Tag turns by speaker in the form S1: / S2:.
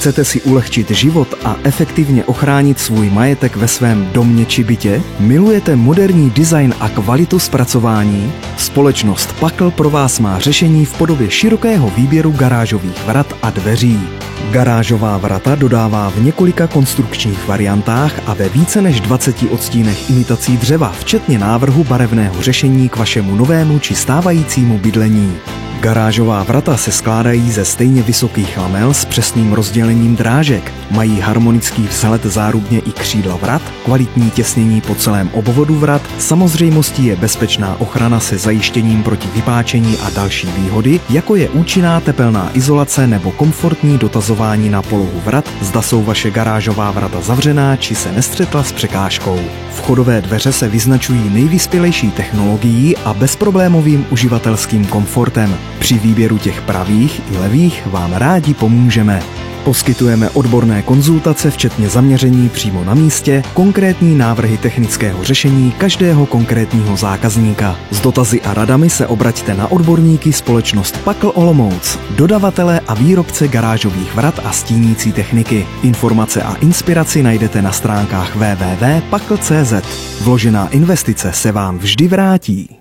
S1: Chcete si ulehčit život a efektivně ochránit svůj majetek ve svém domě či bytě? Milujete moderní design a kvalitu zpracování? Společnost Pakl pro vás má řešení v podobě širokého výběru garážových vrat a dveří. Garážová vrata dodává v několika konstrukčních variantách a ve více než 20 odstínech imitací dřeva, včetně návrhu barevného řešení k vašemu novému či stávajícímu bydlení. Garážová vrata se skládají ze stejně vysokých lamel s přesným rozdělením drážek, mají harmonický vzhled zárubně i křídla vrat, kvalitní těsnění po celém obvodu vrat, samozřejmostí je bezpečná ochrana se zajištěním proti vypáčení a další výhody, jako je účinná tepelná izolace nebo komfortní dotazování na polohu vrat, zda jsou vaše garážová vrata zavřená či se nestřetla s překážkou. Vchodové dveře se vyznačují nejvyspělejší technologií a bezproblémovým uživatelským komfortem. Při výběru těch pravých i levých vám rádi pomůžeme. Poskytujeme odborné konzultace, včetně zaměření přímo na místě, konkrétní návrhy technického řešení každého konkrétního zákazníka. S dotazy a radami se obraťte na odborníky společnost Pakl Olomouc, dodavatele a výrobce garážových vrat a stínící techniky. Informace a inspiraci najdete na stránkách www.pakl.cz. Vložená investice se vám vždy vrátí.